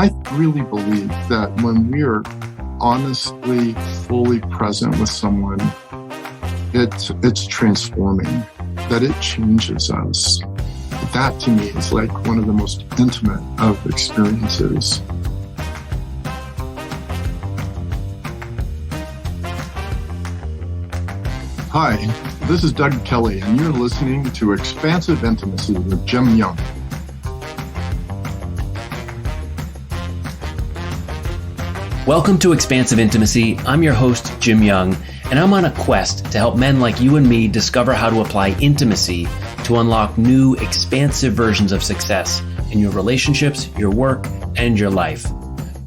I really believe that when we are honestly, fully present with someone, it's transforming, that it changes us. That to me is like one of the most intimate of experiences. Hi, this is Doug Kelley, and you're listening to Expansive Intimacy with Jim Young. Welcome to Expansive Intimacy. I'm your host, Jim Young, and I'm on a quest to help men like you and me discover how to apply intimacy to unlock new, expansive versions of success in your relationships, your work, and your life.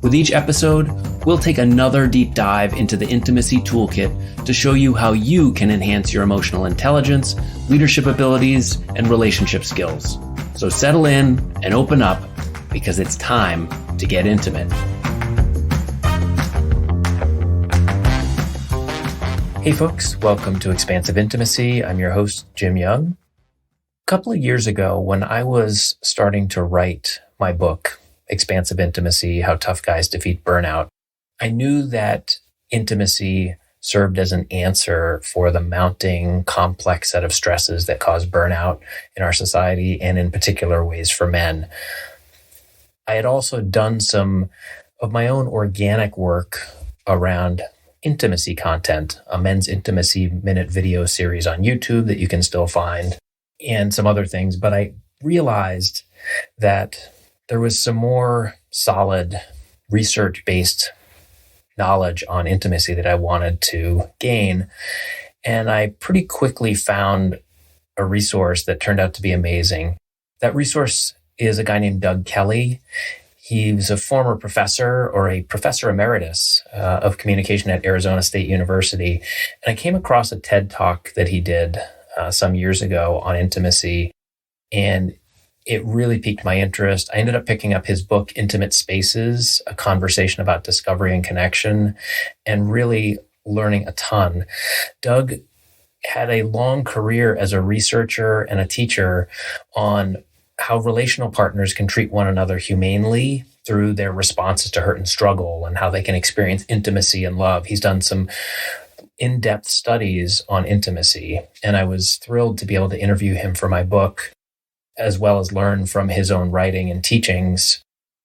With each episode, we'll take another deep dive into the intimacy toolkit to show you how you can enhance your emotional intelligence, leadership abilities, and relationship skills. So settle in and open up, because it's time to get intimate. Hey folks, welcome to Expansive Intimacy. I'm your host, Jim Young. A couple of years ago, when I was starting to write my book, Expansive Intimacy, How Tough Guys Defeat Burnout, I knew that intimacy served as an answer for the mounting, complex set of stresses that cause burnout in our society, and in particular ways for men. I had also done some of my own organic work around intimacy content, a men's intimacy minute video series on YouTube that you can still find, and some other things. But I realized that there was some more solid research-based knowledge on intimacy that I wanted to gain. And I pretty quickly found a resource that turned out to be amazing. That resource is a guy named Doug Kelley. He's a former professor, or a professor emeritus of communication at Arizona State University. And I came across a TED Talk that he did some years ago on intimacy, and it really piqued my interest. I ended up picking up his book, Intimate Spaces, A Conversation About Discovery and Connection, and really learning a ton. Doug had a long career as a researcher and a teacher on how relational partners can treat one another humanely through their responses to hurt and struggle, and how they can experience intimacy and love. He's done some in-depth studies on intimacy, and I was thrilled to be able to interview him for my book, as well as learn from his own writing and teachings.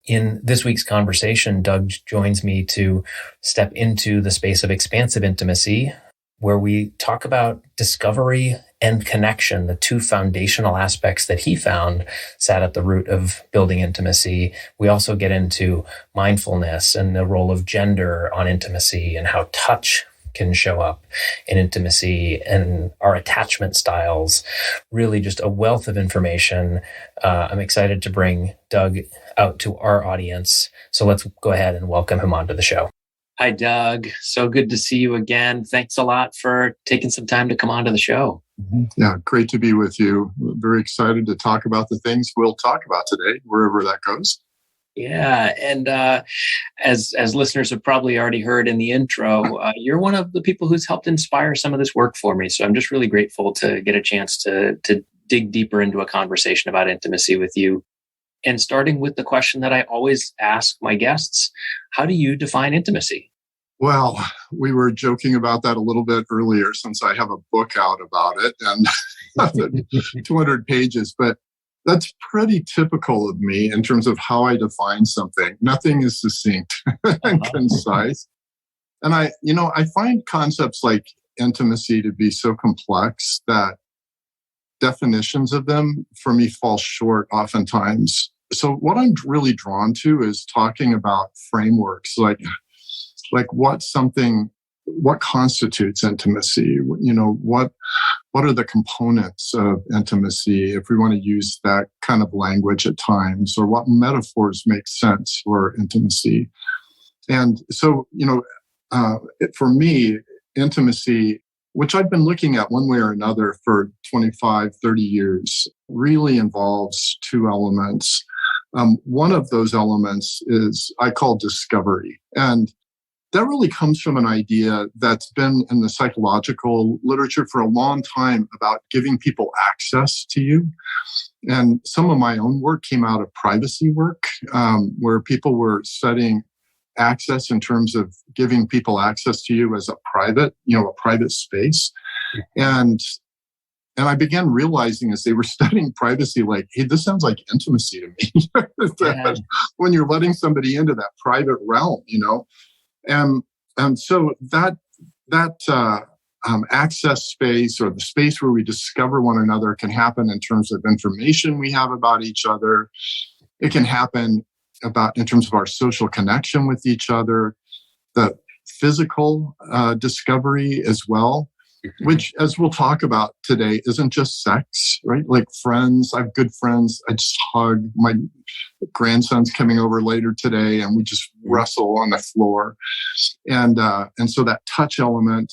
In this week's conversation, Doug joins me to step into the space of expansive intimacy, where we talk about discovery and connection, the two foundational aspects that he found sat at the root of building intimacy. We also get into mindfulness and the role of gender on intimacy, and how touch can show up in intimacy, and our attachment styles. Really just a wealth of information. I'm excited to bring Doug out to our audience. So let's go ahead and welcome him onto the show. Hi, Doug. So good to see you again. Thanks a lot for taking some time to come onto the show. Yeah, great to be with you. Very excited to talk about the things we'll talk about today, wherever that goes. Yeah, and as listeners have probably already heard in the intro, you're one of the people who's helped inspire some of this work for me. So I'm just really grateful to get a chance to dig deeper into a conversation about intimacy with you. And starting with the question that I always ask my guests, how do you define intimacy? Well, we were joking about that a little bit earlier, since I have a book out about it and 200 pages, but that's pretty typical of me in terms of how I define something. Nothing is succinct and concise. And I find concepts like intimacy to be so complex that definitions of them for me fall short oftentimes. So what I'm really drawn to is talking about frameworks, like what constitutes intimacy? What are the components of intimacy, if we want to use that kind of language at times, or what metaphors make sense for intimacy? And so, for me, intimacy, which I've been looking at one way or another for 25, 30 years, really involves two elements. One of those elements is I call discovery. And that really comes from an idea that's been in the psychological literature for a long time about giving people access to you. And some of my own work came out of privacy work, where people were studying access in terms of giving people access to you as a private space. And I began realizing as they were studying privacy, like, hey, this sounds like intimacy to me. When you're letting somebody into that private realm, and so that access space, or the space where we discover one another, can happen in terms of information we have about each other. It can happen in terms of our social connection with each other, the physical discovery as well, which, as we'll talk about today, isn't just sex, right? Like friends. I have good friends. I just hug. My grandson's coming over later today, and we just wrestle on the floor. And so that touch element,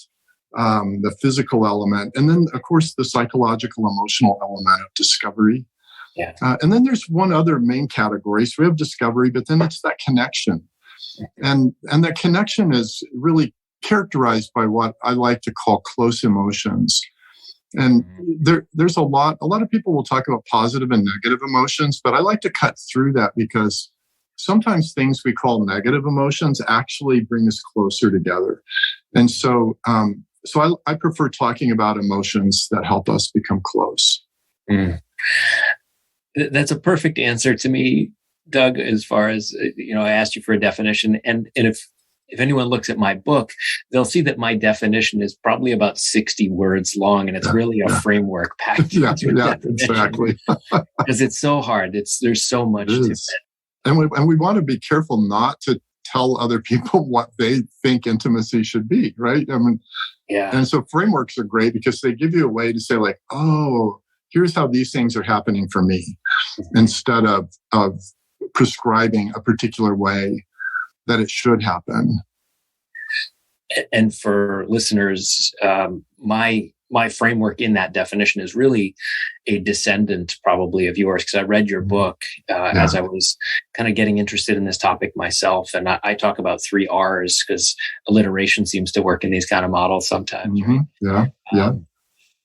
the physical element, and then, of course, the psychological, emotional element of discovery. Yeah. And then there's one other main category. So we have discovery, but then it's that connection. And that connection is really characterized by what I like to call close emotions. And there's a lot of people will talk about positive and negative emotions, but I like to cut through that, because sometimes things we call negative emotions actually bring us closer together. And so I prefer talking about emotions that help us become close. That's a perfect answer to me, Doug, as far as, I asked you for a definition. And if anyone looks at my book, they'll see that my definition is probably about 60 words long, and it's really a framework packed into exactly. Because it's so hard. There's so much to it. And we want to be careful not to tell other people what they think intimacy should be, right? I mean, and so frameworks are great because they give you a way to say, like, oh, here's how these things are happening for me, instead of prescribing a particular way that it should happen. And for listeners, my framework in that definition is really a descendant probably of yours, because I read your book as I was kind of getting interested in this topic myself. And I talk about 3 R's because alliteration seems to work in these kind of models sometimes. Right?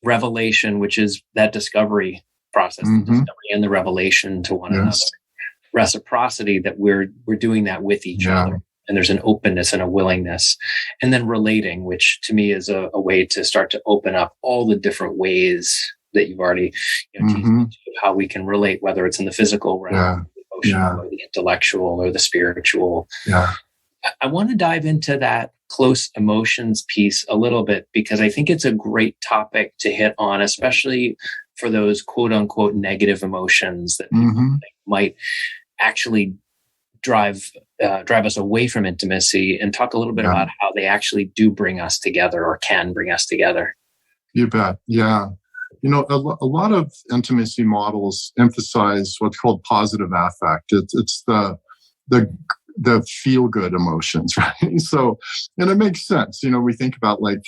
Revelation, which is that discovery process, the discovery and the revelation to one another. Reciprocity, that we're doing that with each other. And there's an openness and a willingness. And then relating, which to me is a way to start to open up all the different ways that you've already teased into how we can relate, whether it's in the physical realm, the emotional, or the intellectual, or the spiritual. I want to dive into that close emotions piece a little bit, because I think it's a great topic to hit on, especially for those quote unquote negative emotions that people think might actually drive us away from intimacy, and talk a little bit about how they actually do bring us together, or can bring us together. You bet. Yeah. A lot of intimacy models emphasize what's called positive affect. It's the feel-good emotions, right? So, and it makes sense. We think about, like,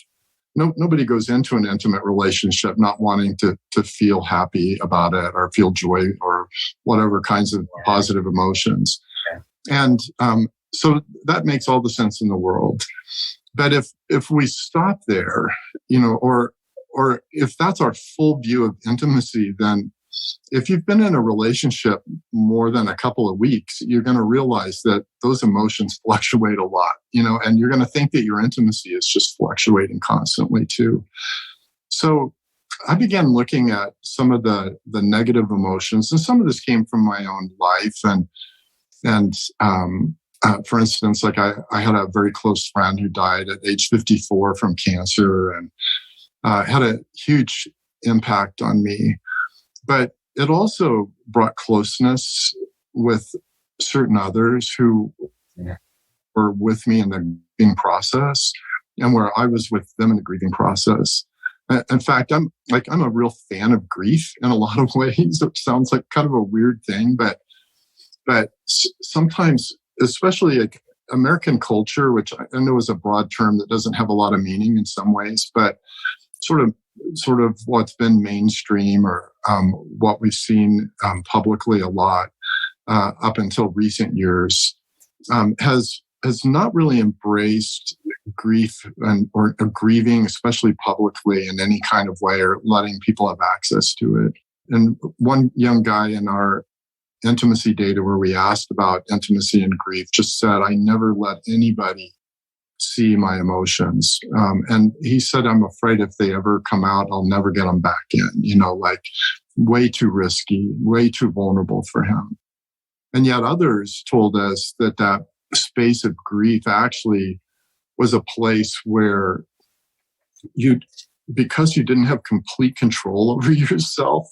nobody goes into an intimate relationship not wanting to feel happy about it, or feel joy, or whatever kinds of positive emotions. And so that makes all the sense in the world. But if we stop there, or if that's our full view of intimacy, then if you've been in a relationship more than a couple of weeks, you're going to realize that those emotions fluctuate a lot, and you're going to think that your intimacy is just fluctuating constantly too. So I began looking at some of the negative emotions, and some of this came from my own life. And for instance, like I had a very close friend who died at age 54 from cancer, and had a huge impact on me. But it also brought closeness with certain others who were with me in the grieving process, and where I was with them in the grieving process. In fact, I'm a real fan of grief in a lot of ways. It sounds like kind of a weird thing, but sometimes, especially like American culture, which I know is a broad term that doesn't have a lot of meaning in some ways, but sort of what's been mainstream, or what we've seen publicly a lot up until recent years, has not really embraced grief or grieving, especially publicly, in any kind of way, or letting people have access to it. And one young guy in our intimacy data where we asked about intimacy and grief just said, I never let anybody see my emotions. And he said, I'm afraid if they ever come out, I'll never get them back in, like way too risky, way too vulnerable for him. And yet others told us that space of grief actually was a place where because you didn't have complete control over yourself,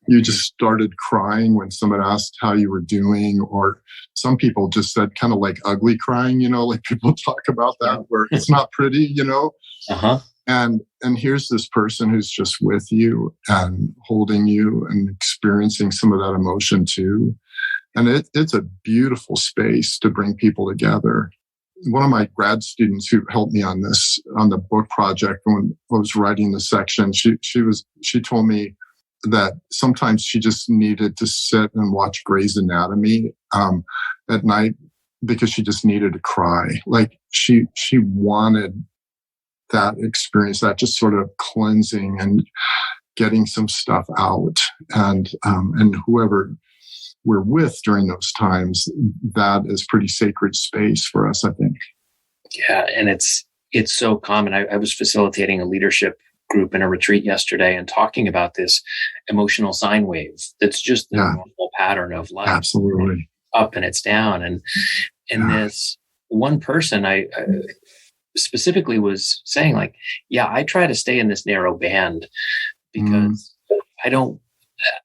you just started crying when someone asked how you were doing, or some people just said kind of like ugly crying, like people talk about that where it's not pretty, Uh-huh. And here's this person who's just with you and holding you and experiencing some of that emotion too. And it's a beautiful space to bring people together. One of my grad students who helped me on the book project when I was writing the section, she told me that sometimes she just needed to sit and watch Grey's Anatomy at night because she just needed to cry. Like she wanted that experience, that just sort of cleansing and getting some stuff out. And whoever we're with during those times, that is pretty sacred space for us, I think. Yeah, and it's so common. I was facilitating a leadership group in a retreat yesterday and talking about this emotional sine wave. That's just the normal pattern of life. Absolutely. Up and it's down. And this one person I specifically was saying like, I try to stay in this narrow band because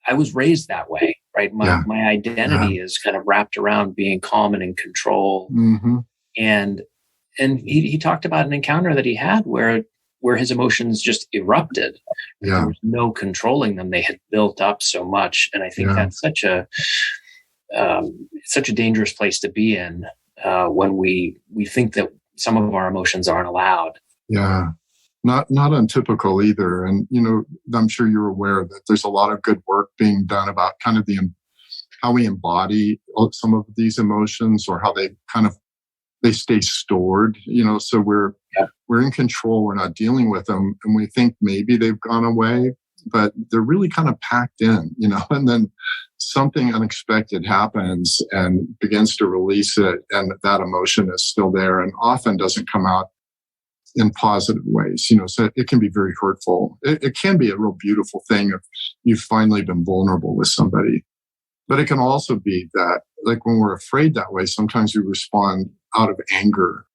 I was raised that way, right? My identity is kind of wrapped around being calm and in control. Mm-hmm. And he talked about an encounter that he had where his emotions just erupted. Yeah. There was no controlling them. They had built up so much. And I think that's such a dangerous place to be in when we think that some of our emotions aren't allowed. Yeah. Not untypical either. And, I'm sure you're aware that there's a lot of good work being done about kind of how we embody some of these emotions, or how they stay stored, so we're in control. We're not dealing with them. And we think maybe they've gone away, but they're really kind of packed in, and then something unexpected happens and begins to release it. And that emotion is still there and often doesn't come out in positive ways, so it can be very hurtful. It can be a real beautiful thing if you've finally been vulnerable with somebody. But it can also be that, like when we're afraid that way, sometimes we respond out of anger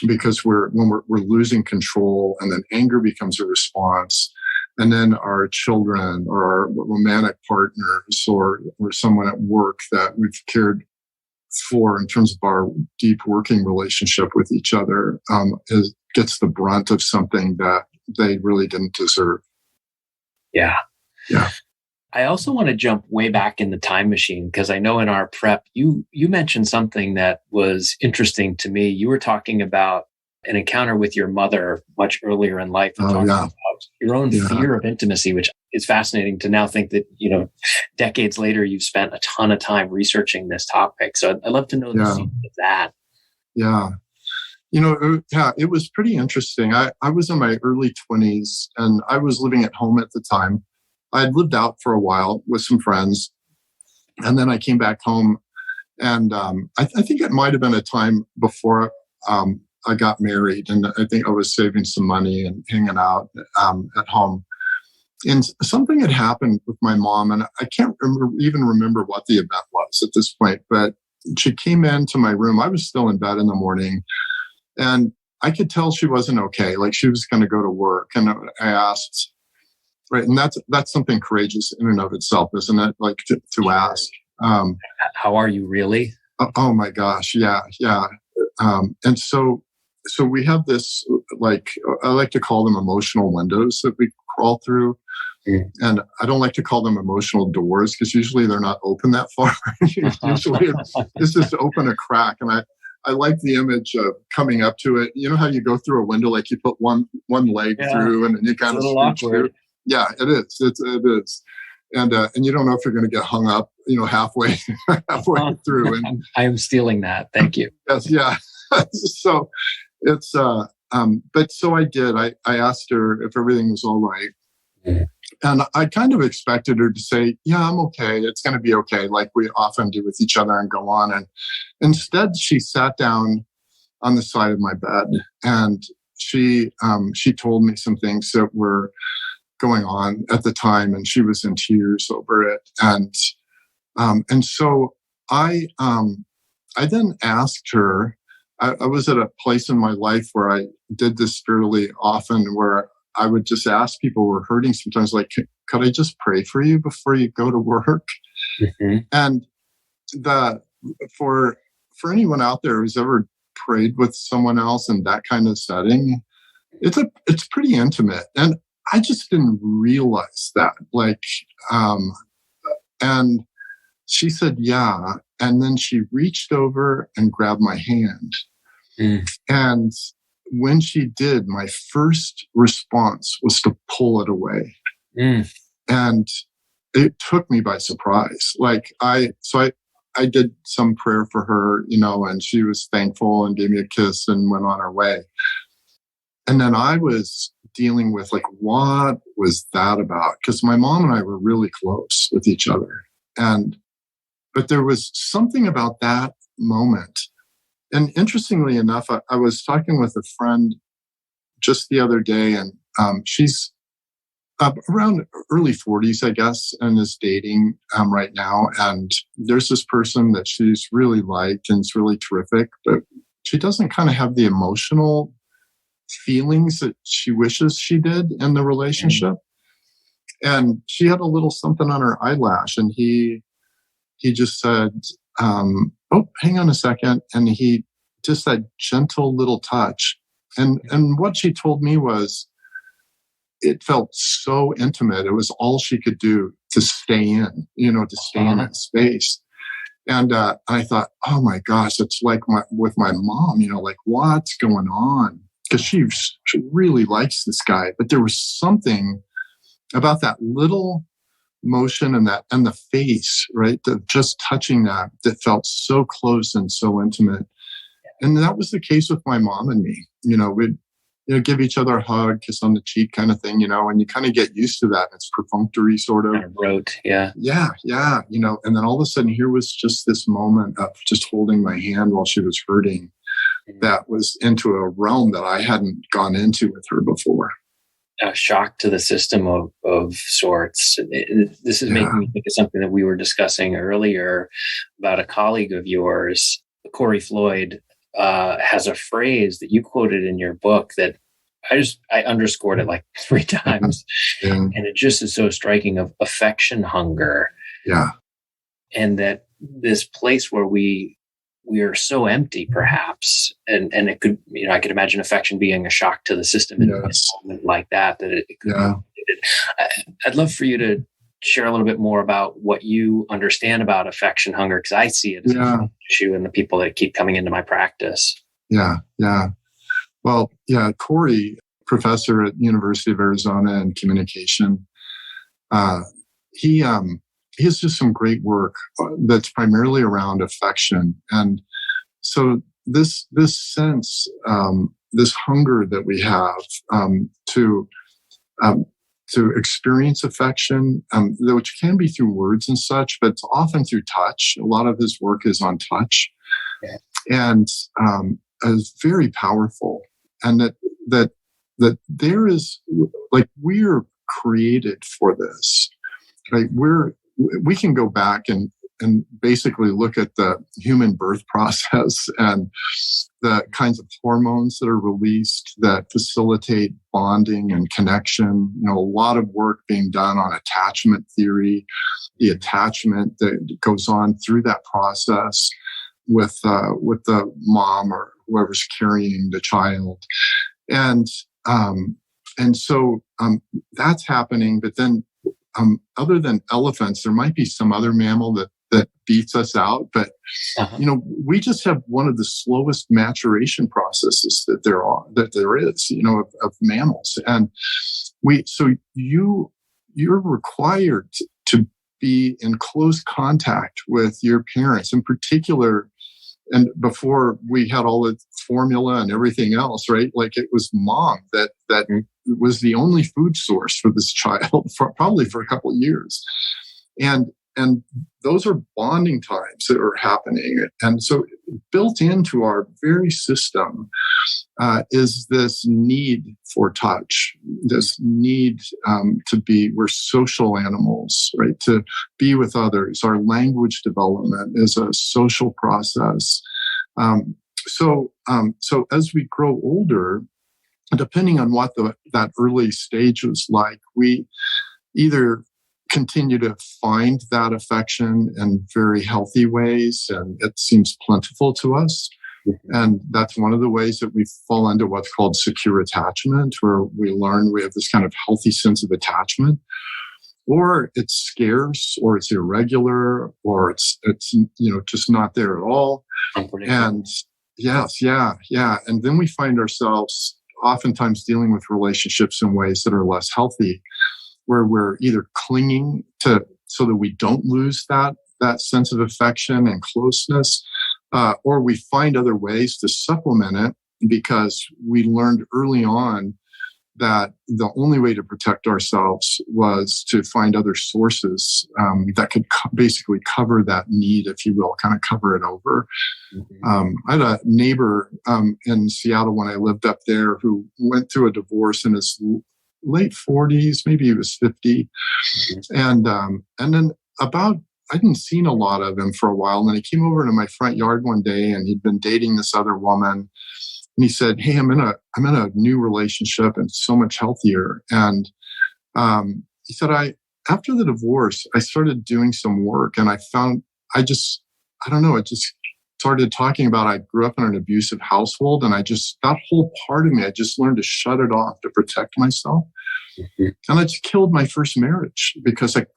because we're losing control, and then anger becomes a response. And then our children or our romantic partners or someone at work that we've cared for in terms of our deep working relationship with each other gets the brunt of something that they really didn't deserve. Yeah. Yeah. I also want to jump way back in the time machine because I know in our prep, you mentioned something that was interesting to me. You were talking about an encounter with your mother much earlier in life and talking about your own fear of intimacy, which is fascinating to now think that, decades later, you've spent a ton of time researching this topic. So I'd love to know the secret of that. Yeah. It was pretty interesting. I was in my early 20s and I was living at home at the time. I had lived out for a while with some friends, and then I came back home, and I think it might have been a time before I got married, and I think I was saving some money and hanging out at home. And something had happened with my mom, and I can't even remember what the event was at this point, but she came into my room. I was still in bed in the morning, and I could tell she wasn't okay. Like she was going to go to work, and I asked. Right. And that's something courageous in and of itself, isn't it? Like to ask. How are you really? Oh my gosh. Yeah. Yeah. And so we have this, like, I like to call them emotional windows that we crawl through. Mm. And I don't like to call them emotional doors because usually they're not open that far. Usually it's just open a crack. And I like the image of coming up to it. You know how you go through a window, like you put one leg through and then you kind of scooch through. Yeah, it is. It is, and you don't know if you're going to get hung up, halfway through. And I am stealing that. Thank you. Yes, yeah. So it's, but so I did. I asked her if everything was all right, Mm. And I kind of expected her to say, yeah, I'm okay. It's going to be okay, like we often do with each other, and go on. And instead, she sat down on the side of my bed, and she told me some things that were going on at the time, and she was in tears over it. And so I then asked her. I was at a place in my life where I did this fairly often, where I would just ask people who were hurting sometimes, like, could I just pray for you before you go to work? Mm-hmm. And for anyone out there who's ever prayed with someone else in that kind of setting, it's pretty intimate. And I just didn't realize that. And she said, yeah. And then she reached over and grabbed my hand. Mm. And when she did, my first response was to pull it away. Mm. And it took me by surprise. I did some prayer for her, and she was thankful and gave me a kiss and went on her way. And then I was dealing with, what was that about? Because my mom and I were really close with each other. But there was something about that moment. And interestingly enough, I was talking with a friend just the other day, and she's around early 40s, I guess, and is dating right now. And there's this person that she's really liked, and it's really terrific, but she doesn't kind of have the emotional feelings that she wishes she did in the relationship. And she had a little something on her eyelash, and he just said, oh, hang on a second. And he just that gentle little touch. And what she told me was, it felt so intimate. It was all she could do to stay in, to stay in that space. And I thought, oh my gosh, it's like with my mom, what's going on? Because she really likes this guy. But there was something about that little motion and the face, right? Just touching that felt so close and so intimate. And that was the case with my mom and me. We'd give each other a hug, kiss on the cheek kind of thing, and you kind of get used to that. It's perfunctory sort of. Kind of rote, yeah. Yeah. And then all of a sudden here was just this moment of just holding my hand while she was hurting. That was into a realm that I hadn't gone into with her before. A shock to the system of sorts. This is making me think of something that we were discussing earlier about a colleague of yours, Corey Floyd, has a phrase that you quoted in your book that I underscored it like 3 times. Yeah. And it just is so striking, of affection hunger. Yeah. And that this place where we are so empty, perhaps, and it could, I could imagine affection being a shock to the system in a moment like that it could. Yeah. I'd love for you to share a little bit more about what you understand about affection hunger, because I see it as an issue in the people that keep coming into my practice. Yeah. Well, Corey, professor at University of Arizona in communication, he has just some great work that's primarily around affection. And so this sense, this hunger that we have to experience affection, which can be through words and such, but it's often through touch. A lot of his work is on touch, and is very powerful. And that there is, we're created for this. Right? We can go back and basically look at the human birth process and the kinds of hormones that are released that facilitate bonding and connection. A lot of work being done on attachment theory, the attachment that goes on through that process with the mom or whoever's carrying the child. And so that's happening. But then other than elephants, there might be some other mammal that beats us out. But, we just have one of the slowest maturation processes that there is, of mammals. And you're required to be in close contact with your parents, in particular, and before we had all the formula and everything else, right? Like it was mom that was the only food source for this child probably for a couple of years. And those are bonding times that are happening. And so built into our very system is this need for touch, this need we're social animals, right? To be with others. Our language development is a social process. So as we grow older, depending on what that early stage was like, we either continue to find that affection in very healthy ways, and it seems plentiful to us. And that's one of the ways that we fall into what's called secure attachment, where we learn we have this kind of healthy sense of attachment, or it's scarce, or it's irregular, or it's just not there at all. And yes, yeah. And then we find ourselves oftentimes dealing with relationships in ways that are less healthy, where we're either clinging to so that we don't lose that sense of affection and closeness, or we find other ways to supplement it because we learned early on that the only way to protect ourselves was to find other sources that could basically cover that need, if you will, kind of cover it over. I had a neighbor in Seattle when I lived up there who went through a divorce in his late 40s, maybe he was 50. And then I hadn't seen a lot of him for a while. And then he came over to my front yard one day and he'd been dating this other woman. And he said, "Hey, I'm in a new relationship and so much healthier." And he said, after the divorce, I started doing some work and I found, it just started talking about, I grew up in an abusive household, and that whole part of me, I just learned to shut it off to protect myself. And I just killed my first marriage because it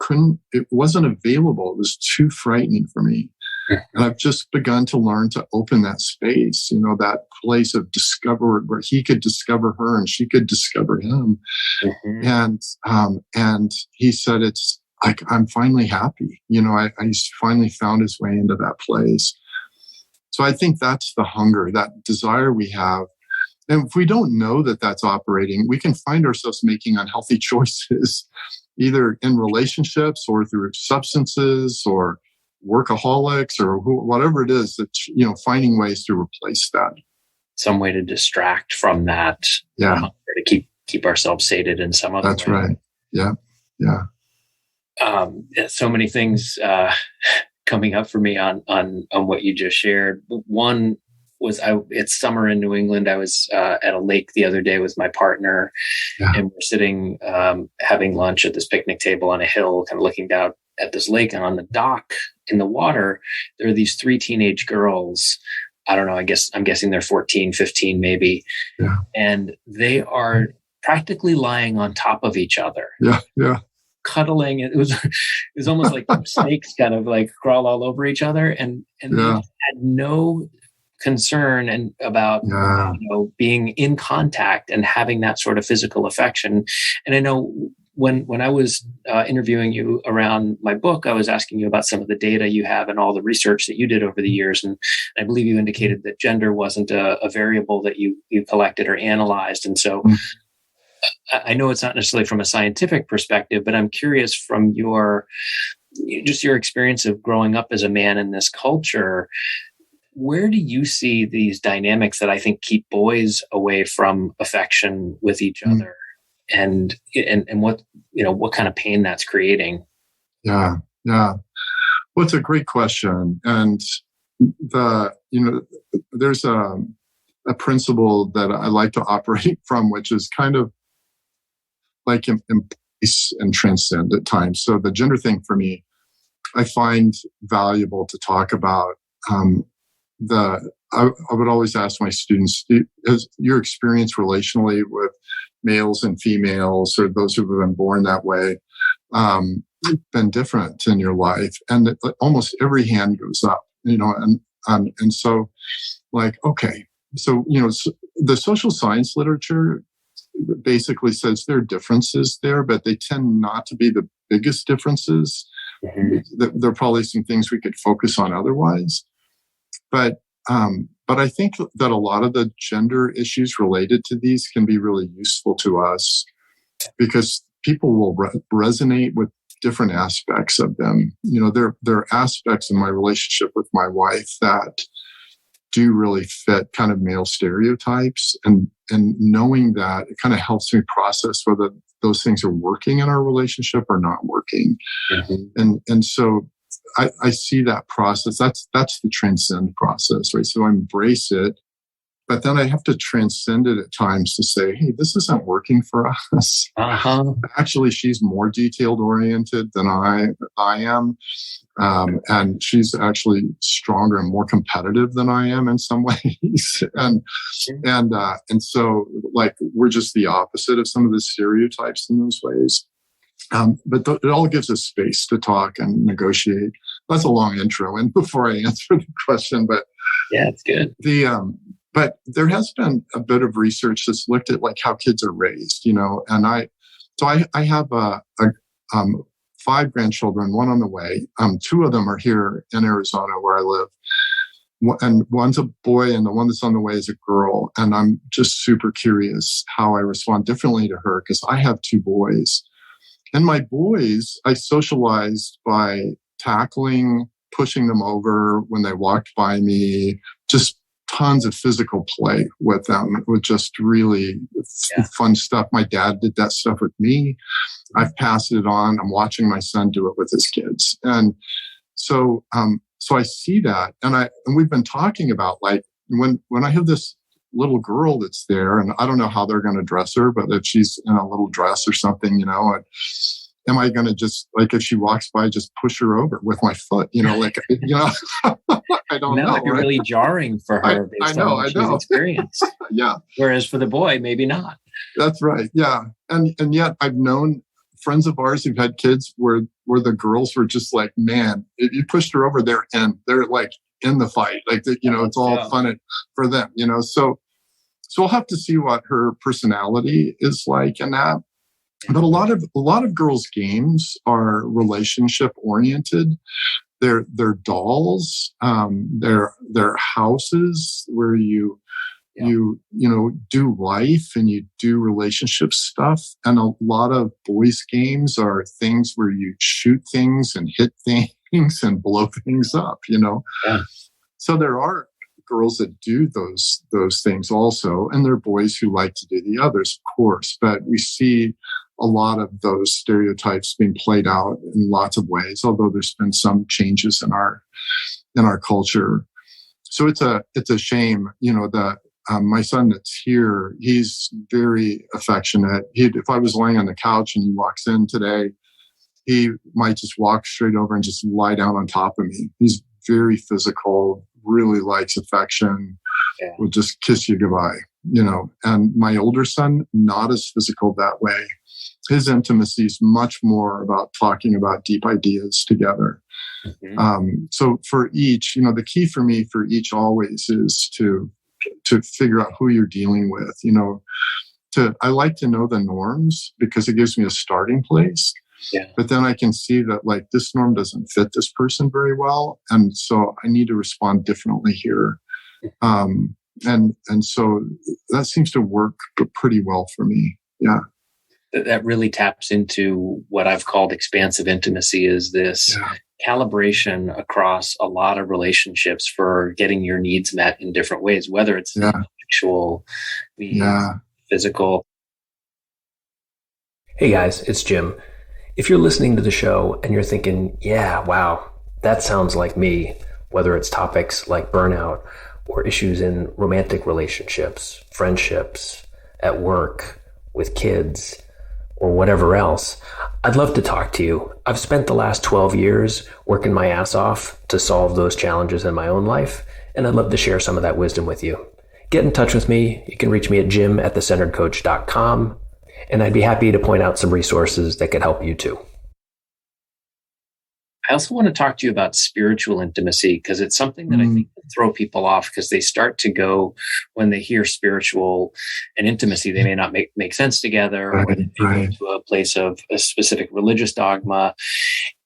wasn't available. It was too frightening for me. And I've just begun to learn to open that space, that place of discovery where he could discover her and she could discover him. And he said, it's like, I'm finally happy. I finally found his way into that place. So I think that's the hunger, that desire we have. And if we don't know that that's operating, we can find ourselves making unhealthy choices, either in relationships or through substances or workaholics or whatever it is, that, finding ways to replace that. Some way to distract from that. Yeah. To keep ourselves sated in some other way. That's right. Yeah. Yeah. So many things coming up for me on what you just shared. One was it's summer in New England. I was at a lake the other day with my partner, and we're sitting having lunch at this picnic table on a hill, kind of looking down at this lake. And on the dock in the water, there are these 3 teenage girls. I don't know. I'm guessing they're 14, 15, maybe. Yeah. And they are practically lying on top of each other. Yeah. Yeah. Cuddling. It was almost like snakes kind of like crawl all over each other, and they had no concern about being in contact and having that sort of physical affection. And I know when I was interviewing you around my book, I was asking you about some of the data you have and all the research that you did over the years, and I believe you indicated that gender wasn't a variable that you collected or analyzed. And so I know it's not necessarily from a scientific perspective, but I'm curious from your experience of growing up as a man in this culture, where do you see these dynamics that I think keep boys away from affection with each other, and what kind of pain that's creating? Yeah. Well, it's a great question. And there's a principle that I like to operate from, which is kind of like embrace and transcend at times. So the gender thing for me, I find valuable to talk about. I would always ask my students, has your experience relationally with males and females, or those who have been born that way, been different in your life? And almost every hand goes up, and so like, okay, so, the social science literature basically says there are differences there, but they tend not to be the biggest differences. There are probably some things we could focus on otherwise. But but I think that a lot of the gender issues related to these can be really useful to us because people will resonate with different aspects of them. There are aspects in my relationship with my wife that do really fit kind of male stereotypes, and knowing that, it kind of helps me process whether those things are working in our relationship or not working. Mm-hmm. And so I see that process. That's the transcend process, right? So I embrace it, but then I have to transcend it at times to say, hey, this isn't working for us. Uh-huh. Actually, she's more detailed oriented than I am. And she's actually stronger and more competitive than I am in some ways. and so like, we're just the opposite of some of the stereotypes in those ways. But it all gives us space to talk and negotiate. That's a long intro, and before I answer the question, but yeah, it's good. But there has been a bit of research that's looked at like how kids are raised, and I have 5 grandchildren, one on the way. 2 of them are here in Arizona where I live. And one's a boy and the one that's on the way is a girl. And I'm just super curious how I respond differently to her because I have 2 boys. And my boys, I socialized by tackling, pushing them over when they walked by me, just tons of physical play with them, with just really fun stuff. My dad did that stuff with me. I've passed it on. I'm watching my son do it with his kids. And so I see that. And we've been talking about like when I have this little girl that's there, and I don't know how they're going to dress her, but if she's in a little dress or something, am I going to just, like, if she walks by, just push her over with my foot, I don't know. That might be really jarring for her based on what she's experienced. Yeah. Whereas for the boy, maybe not. That's right. Yeah. And yet I've known friends of ours who've had kids where the girls were just like, man, if you pushed her over, they're like in the fight. Like, it's all fun for them, So we'll have to see what her personality is like in that. But a lot of girls' games are relationship oriented. They're dolls. They're houses where you do life and you do relationship stuff. And a lot of boys' games are things where you shoot things and hit things and blow things up. Yeah. So there are girls that do those things also, and there are boys who like to do the others, of course. But we see a lot of those stereotypes being played out in lots of ways, although there's been some changes in our culture. So it's a shame, that my son that's here, he's very affectionate. If I was laying on the couch and he walks in today, he might just walk straight over and just lie down on top of me. He's very physical, really likes affection, will just kiss you goodbye, And my older son, not as physical that way. His intimacy is much more about talking about deep ideas together. Mm-hmm. So for each, the key for me for each always is to figure out who you're dealing with. I like to know the norms because it gives me a starting place. Yeah. But then I can see that like this norm doesn't fit this person very well, and so I need to respond differently here. And so that seems to work pretty well for me. Yeah. That really taps into what I've called expansive intimacy, is this calibration across a lot of relationships for getting your needs met in different ways, whether it's sexual, physical. Hey guys, it's Jim. If you're listening to the show and you're thinking, yeah, wow, that sounds like me, whether it's topics like burnout or issues in romantic relationships, friendships, at work, with kids, or whatever else, I'd love to talk to you. I've spent the last 12 years working my ass off to solve those challenges in my own life, and I'd love to share some of that wisdom with you. Get in touch with me. You can reach me at jim@thecenteredcoach.com, and I'd be happy to point out some resources that could help you too. I also want to talk to you about spiritual intimacy, because it's something that I think can throw people off, because they start to go, when they hear spiritual and intimacy, they may not make sense together, or they go to a place of a specific religious dogma.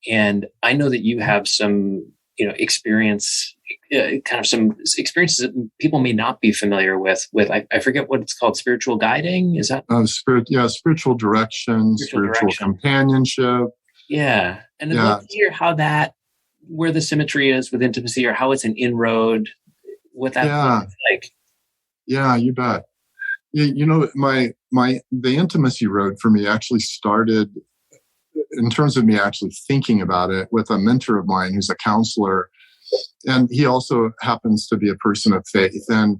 And I know that you have some, experience kind of some experiences that people may not be familiar with. I forget what it's called, spiritual guiding. Is that spiritual direction, spiritual companionship. Yeah, and I'd love to hear where the symmetry is with intimacy, or how it's an inroad. What that looks like. Yeah, you bet. The intimacy road for me actually started, in terms of me actually thinking about it, with a mentor of mine who's a counselor. And he also happens to be a person of faith. And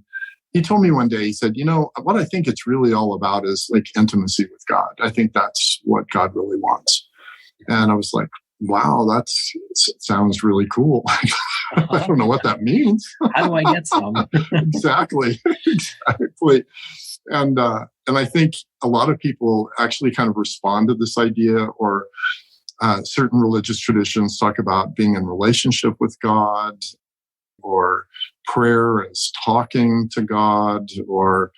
he told me one day, he said, what I think it's really all about is like intimacy with God. I think that's what God really wants. And I was like, wow, that sounds really cool. I don't know what that means. How do I get some? Exactly. And I think a lot of people actually kind of respond to this idea, or certain religious traditions talk about being in relationship with God, or prayer is talking to God, or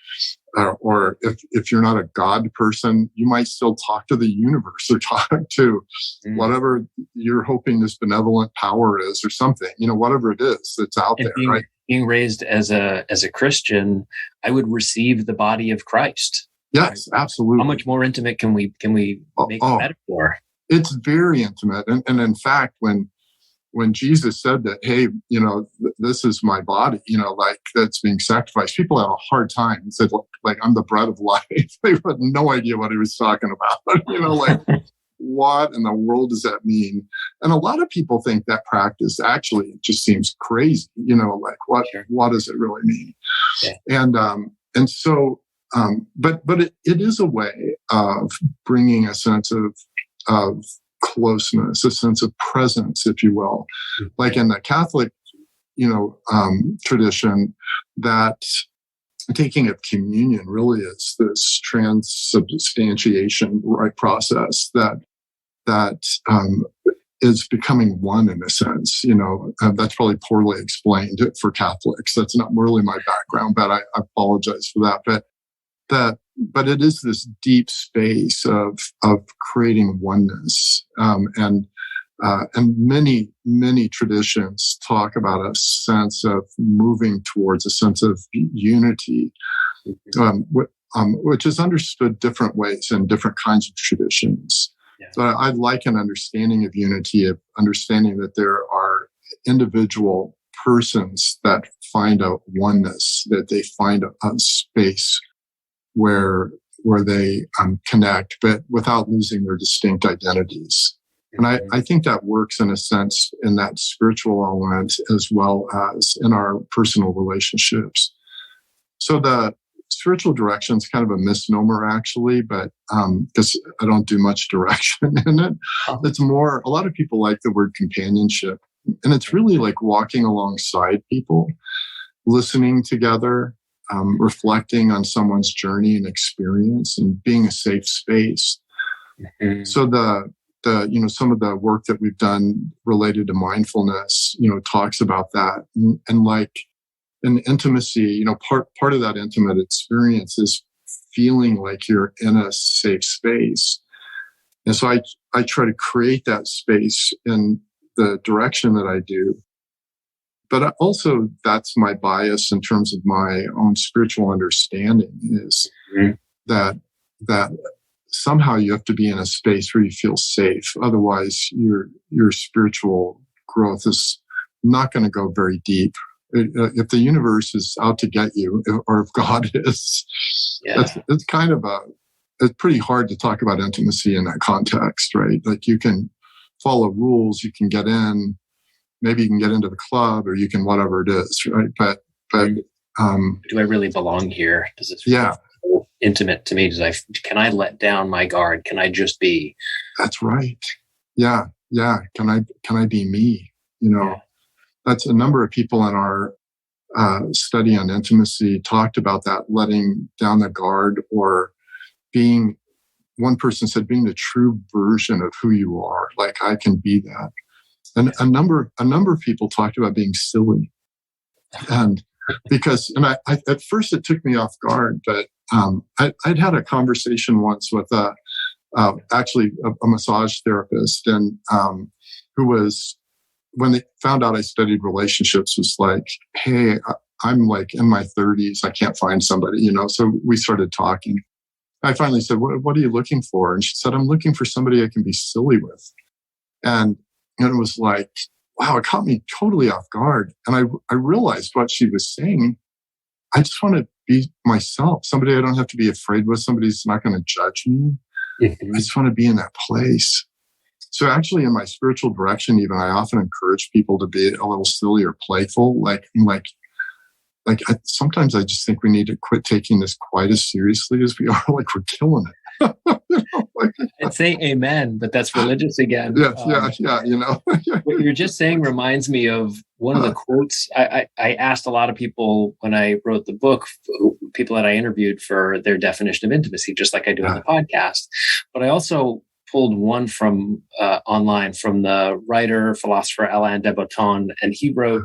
if you're not a God person, you might still talk to the universe, or talk to whatever you're hoping this benevolent power is, or something, whatever it is that's out there, right? Being raised as a Christian, I would receive the body of Christ. Yes, absolutely. How much more intimate can we make a metaphor? It's very intimate, and in fact, when Jesus said that, hey, this is my body, that's being sacrificed, people have a hard time. He said, like, I'm the bread of life. They had no idea what he was talking about. What in the world does that mean? And a lot of people think that practice actually just seems crazy. What does it really mean? Yeah. And so, but it is a way of bringing a sense of closeness, a sense of presence, if you will. Like in the Catholic, tradition, that taking of communion really is this transubstantiation process that is becoming one, in a sense. That's probably poorly explained for Catholics. That's not really my background, but I apologize for that. But it is this deep space of creating oneness, and many traditions talk about a sense of moving towards a sense of unity, which is understood different ways in different kinds of traditions. Yeah. So I like an understanding of unity, of understanding that there are individual persons that find a oneness, that they find a space where they connect, but without losing their distinct identities. And I think that works in a sense in that spiritual element as well as in our personal relationships. So the spiritual direction is kind of a misnomer, actually, but because I don't do much direction in it. It's more, a lot of people like the word companionship. And it's really like walking alongside people, listening together, reflecting on someone's journey and experience, and being a safe space. Mm-hmm. So some of the work that we've done related to mindfulness, talks about that. And like in intimacy, part of that intimate experience is feeling like you're in a safe space. And so I try to create that space in the direction that I do. But also, that's my bias in terms of my own spiritual understanding, is that somehow you have to be in a space where you feel safe. Otherwise, your spiritual growth is not going to go very deep. If the universe is out to get you, or if God is, it's kind of it's pretty hard to talk about intimacy in that context, right? Like, you can follow rules, you can get in. Maybe you can get into the club, or you can whatever it is, right? But do I really belong here? Does this feel intimate to me? Can I let down my guard? Can I just be? That's right. Yeah. Can I be me? That's a number of people in our study on intimacy talked about that, letting down the guard, or being. One person said, being the true version of who you are. Like, I can be that. And a number of people talked about being silly, and I at first it took me off guard, but I'd had a conversation once with actually a massage therapist, and who was when they found out I studied relationships, was like, hey, I'm like in my 30s. I can't find somebody, So we started talking. I finally said, what are you looking for? And she said, I'm looking for somebody I can be silly with. And it was like, wow, it caught me totally off guard. And I realized what she was saying. I just want to be myself, somebody I don't have to be afraid with, somebody who's not going to judge me. I just want to be in that place. So actually in my spiritual direction, even I often encourage people to be a little silly or playful. Sometimes I just think we need to quit taking this quite as seriously as we are. Like we're killing it. I'd say amen, but that's religious again. Yeah. What you're just saying reminds me of one of the quotes. I asked a lot of people when I wrote the book, people that I interviewed for their definition of intimacy, just like I do on the podcast. But I also pulled one from online from the writer, philosopher Alain de Botton, and he wrote,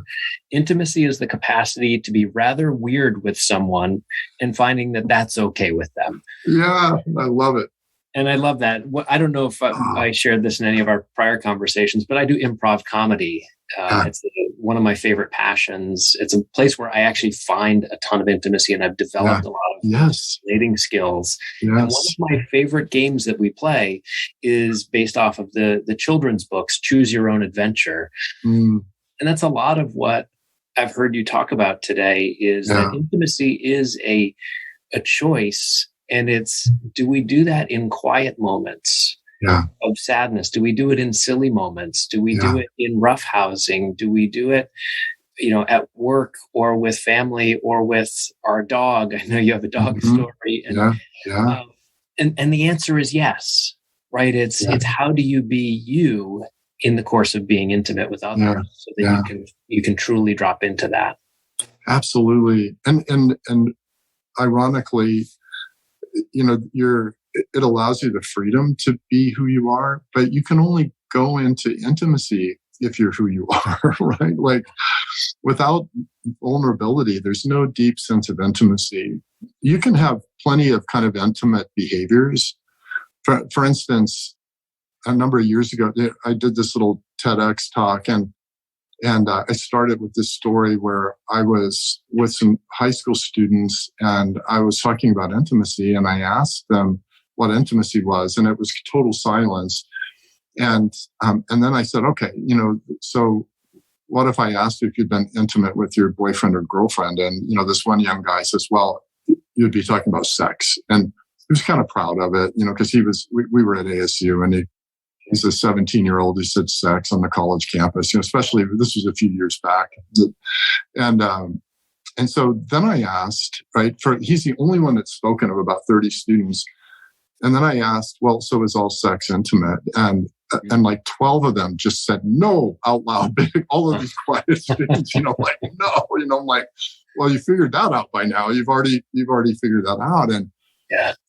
intimacy is the capacity to be rather weird with someone and finding that that's okay with them. Yeah, I love it. And I love that. I don't know if I shared this in any of our prior conversations, but I do improv comedy. It's one of my favorite passions. It's a place where I actually find a ton of intimacy, and I've developed a lot of relating skills. Yes. And one of my favorite games that we play is based off of the children's books, Choose Your Own Adventure. And that's a lot of what I've heard you talk about today is that intimacy is a choice. And it's, do we do that in quiet moments of sadness? Do we do it in silly moments? Do we do it in roughhousing? Do we do it, at work or with family or with our dog? I know you have a dog story. And, and the answer is yes, right? It's how do you be you in the course of being intimate with others so that you can truly drop into that. Absolutely. And ironically, it allows you the freedom to be who you are, but you can only go into intimacy if you're who you are, right? Like without vulnerability, there's no deep sense of intimacy. You can have plenty of kind of intimate behaviors. For instance, a number of years ago, I did this little TEDx talk, and I started with this story where I was with some high school students and I was talking about intimacy, and I asked them what intimacy was, and it was total silence. And then I said, okay, so what if I asked you if you'd been intimate with your boyfriend or girlfriend? And, this one young guy says, well, you'd be talking about sex. And he was kind of proud of it, because we were at ASU, and he's a 17-year-old who said sex on the college campus, especially this was a few years back. And so then I asked, right, he's the only one that's spoken of about 30 students. And then I asked, well, so is all sex intimate? And like 12 of them just said no out loud. All of these quiet students, like, no, I'm like, well, you figured that out by now. You've already figured that out. And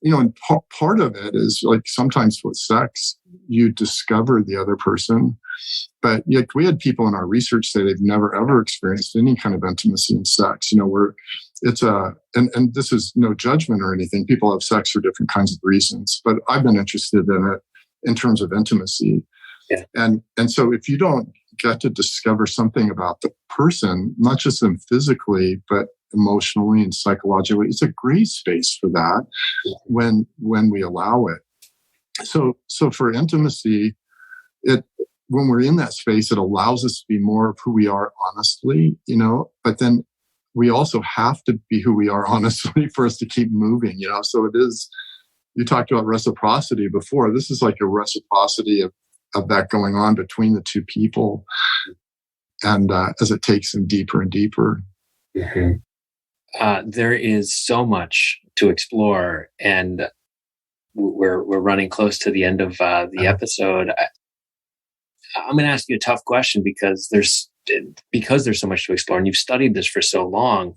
and part of it is like sometimes with sex, you discover the other person. But yet we had people in our research say they've never, ever experienced any kind of intimacy in sex. And this is no judgment or anything. People have sex for different kinds of reasons. But I've been interested in it in terms of intimacy. Yeah. And so if you don't get to discover something about the person, not just them physically, but emotionally and psychologically, it's a great space for that when we allow it. So for intimacy, when we're in that space, it allows us to be more of who we are honestly, but then we also have to be who we are honestly for us to keep moving, So it is, you talked about reciprocity before. This is like a reciprocity of that going on between the two people. And as it takes them deeper and deeper. Mm-hmm. There is so much to explore, and we're running close to the end of the episode. I'm going to ask you a tough question because there's so much to explore, and you've studied this for so long.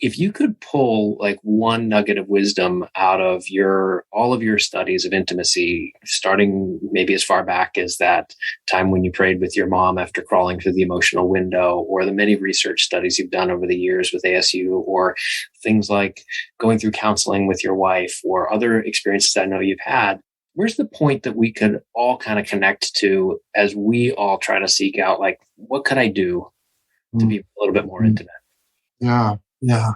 If you could pull like one nugget of wisdom out of all of your studies of intimacy, starting maybe as far back as that time when you prayed with your mom after crawling through the emotional window, or the many research studies you've done over the years with ASU, or things like going through counseling with your wife, or other experiences I know you've had, where's the point that we could all kind of connect to as we all try to seek out, like, what could I do to be a little bit more intimate? Yeah. Yeah.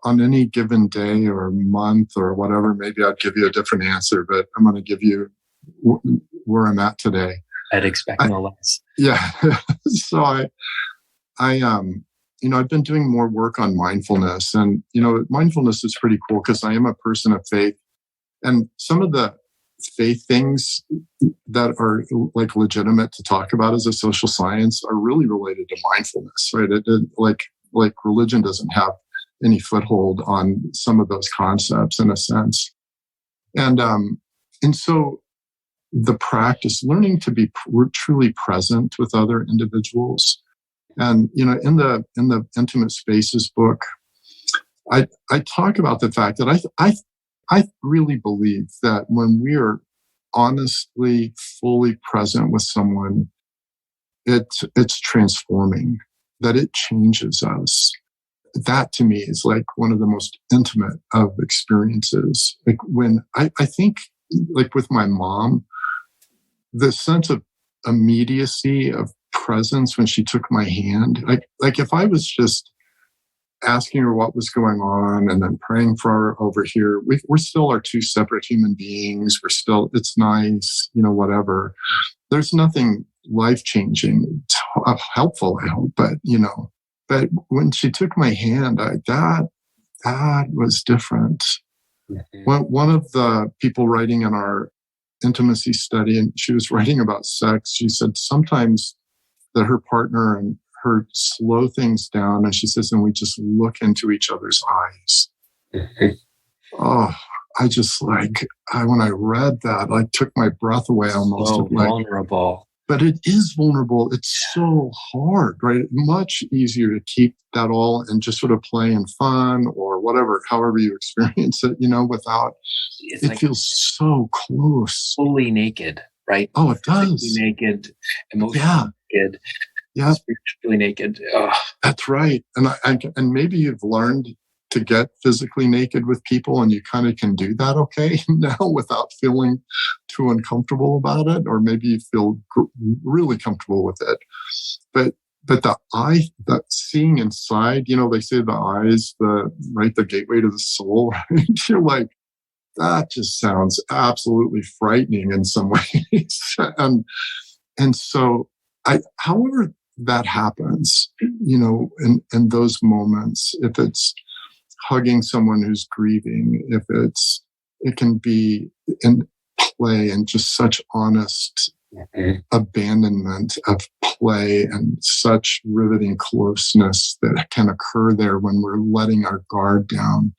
On any given day or month or whatever, maybe I'd give you a different answer, but I'm going to give you where I'm at today. I'd expect no less. Yeah. So I've been doing more work on mindfulness, and, mindfulness is pretty cool because I am a person of faith, and some of the faith things that are like legitimate to talk about as a social science are really related to mindfulness, right? Like religion doesn't have any foothold on some of those concepts in a sense. And so the practice, learning to be truly present with other individuals. And, in the Intimate Spaces book, I talk about the fact that I really believe that when we are honestly, fully present with someone, it's transforming, that it changes us. That to me is like one of the most intimate of experiences. Like when I think, like with my mom, the sense of immediacy of presence when she took my hand, like if I was just asking her what was going on and then praying for her over here, we're still are two separate human beings. We're still, it's nice, whatever. There's nothing life-changing, helpful, I hope, but when she took my hand, that was different. Mm-hmm. One of the people writing in our intimacy study, and she was writing about sex, she said sometimes that her partner and her slow things down, and she says, and we just look into each other's eyes. Mm-hmm. Oh, when I read that, I took my breath away almost. So vulnerable. But it is vulnerable. It's so hard, right? Much easier to keep that all and just sort of play and fun or whatever, however you experience it, without, it feels so close. Fully naked, right? Oh, it does. Physically naked, emotionally naked, spiritually naked. Ugh. That's right. And maybe you've learned to get physically naked with people, and you kind of can do that okay now without feeling too uncomfortable about it, or maybe you feel really comfortable with it. But that seeing inside, they say the eyes, the gateway to the soul, right? You're like, that just sounds absolutely frightening in some ways. and so however that happens, in those moments, if it's hugging someone who's grieving, if it can be in play and just such honest abandonment of play and such riveting closeness that can occur there when we're letting our guard down.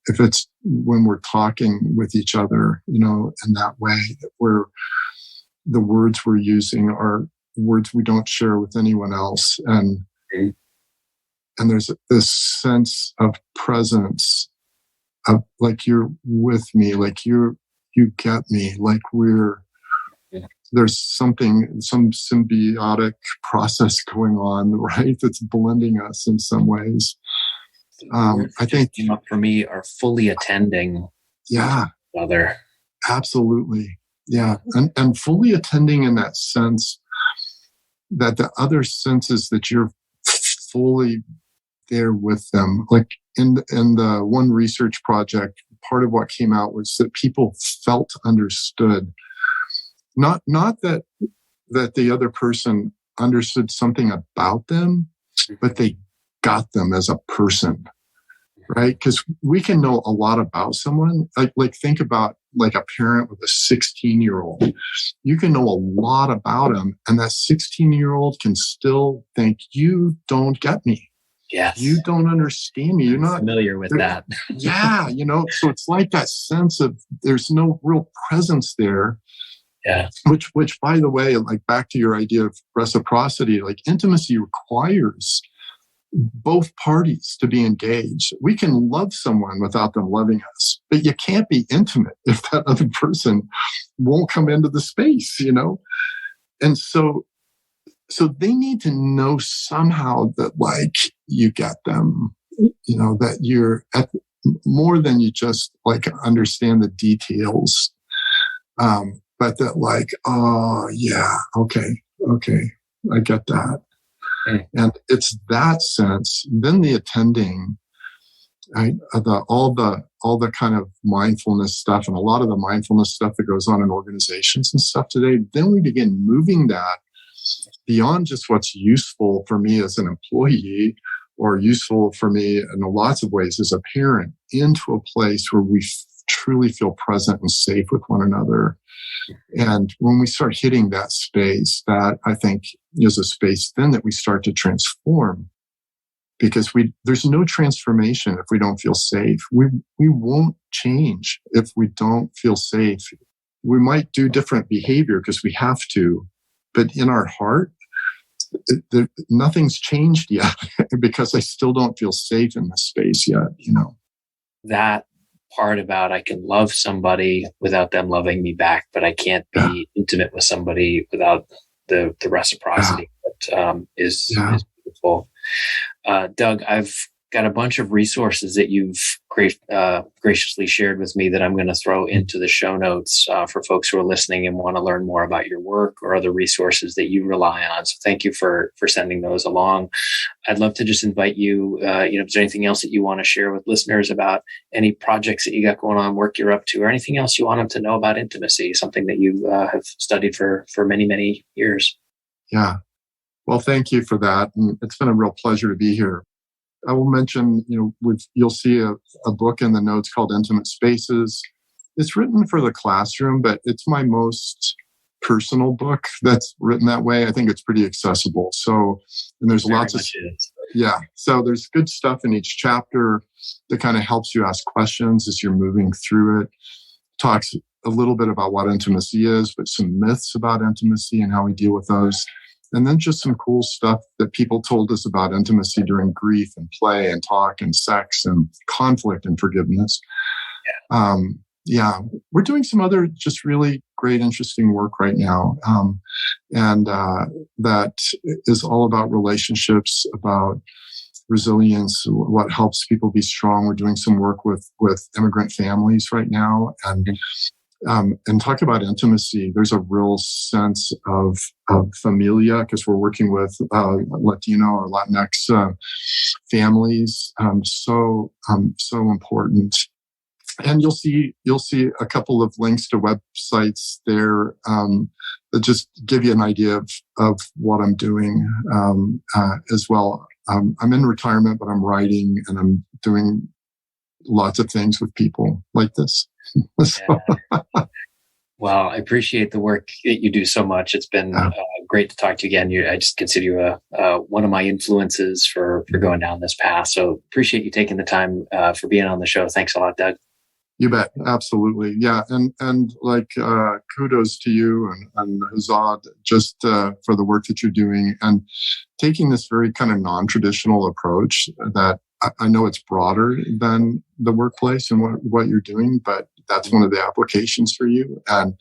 If it's when we're talking with each other, in that way, where the words we're using are words we don't share with anyone else. And there's this sense of presence of like you're with me, like you get me, like there's some symbiotic process going on, right? That's blending us in some ways. I think came up for me are fully attending. Yeah. Other. Absolutely. Yeah. And fully attending in that sense that the other senses that you're fully there with them. Like in the one research project, part of what came out was that people felt understood. Not that the other person understood something about them, but they got them as a person, right? Because we can know a lot about someone. Like think about like a parent with a 16-year-old. You can know a lot about them, and that 16-year-old can still think, you don't get me. Yes. You don't understand me. You're not familiar with that. Yeah. So it's like that sense of there's no real presence there. Yeah. Which by the way, like back to your idea of reciprocity, like intimacy requires both parties to be engaged. We can love someone without them loving us, but you can't be intimate if that other person won't come into the space, And so they need to know somehow that like you get them, that you're at more than you just like understand the details But that like, oh yeah, okay, I get that. And it's that sense. Then the attending, right? All the kind of mindfulness stuff, and a lot of the mindfulness stuff that goes on in organizations and stuff today. Then we begin moving that beyond just what's useful for me as an employee, or useful for me in lots of ways as a parent, into a place where we truly feel present and safe with one another. And when we start hitting that space, that I think is a space then that we start to transform, because there's no transformation if we don't feel safe. We won't change if we don't feel safe. We might do different behavior because we have to, but in our heart, nothing's changed yet because I still don't feel safe in this space yet, That part about I can love somebody without them loving me back, but I can't be intimate with somebody without the reciprocity that is beautiful. Doug, I've got a bunch of resources that you've graciously shared with me that I'm going to throw into the show notes for folks who are listening and want to learn more about your work or other resources that you rely on. So thank you for sending those along. I'd love to just invite you, if there's anything else that you want to share with listeners about any projects that you got going on, work you're up to, or anything else you want them to know about intimacy, something that you have studied for many, many years. Yeah. Well, thank you for that. And it's been a real pleasure to be here. I will mention, you'll see a book in the notes called Intimate Spaces. It's written for the classroom, but it's my most personal book that's written that way. I think it's pretty accessible. So, and there's lots of, so there's good stuff in each chapter that kind of helps you ask questions as you're moving through it. Talks a little bit about what intimacy is, but some myths about intimacy and how we deal with those. And then just some cool stuff that people told us about intimacy during grief and play and talk and sex and conflict and forgiveness. We're doing some other just really great, interesting work right now. And that is all about relationships, about resilience, what helps people be strong. We're doing some work with immigrant families right now. And talk about intimacy. There's a real sense of familia because we're working with Latino or Latinx families. So important. And you'll see a couple of links to websites there that just give you an idea of what I'm doing as well. I'm in retirement, but I'm writing and I'm doing lots of things with people like this. Well, I appreciate the work that you do so much. It's been great to talk to you again. I just consider you one of my influences for going down this path. So appreciate you taking the time for being on the show. Thanks a lot, Doug. You bet. Absolutely. Yeah. And like, kudos to you and Hazad just for the work that you're doing and taking this very kind of non-traditional approach that I know it's broader than the workplace and what you're doing, but that's one of the applications for you. And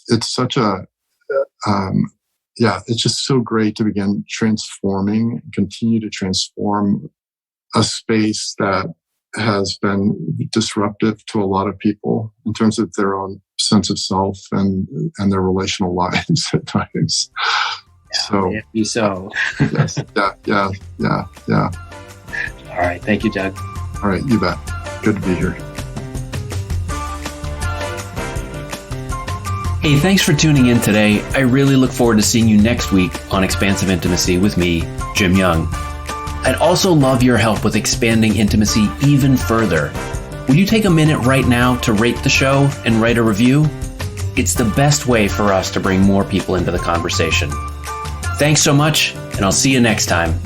it's such it's just so great to begin transforming, continue to transform a space that has been disruptive to a lot of people in terms of their own sense of self and their relational lives at times. Yes. Yeah. All right. Thank you, Doug. All right. You bet. Good to be here. Hey, thanks for tuning in today. I really look forward to seeing you next week on Expansive Intimacy with me, Jim Young. I'd also love your help with expanding intimacy even further. Will you take a minute right now to rate the show and write a review? It's the best way for us to bring more people into the conversation. Thanks so much, and I'll see you next time.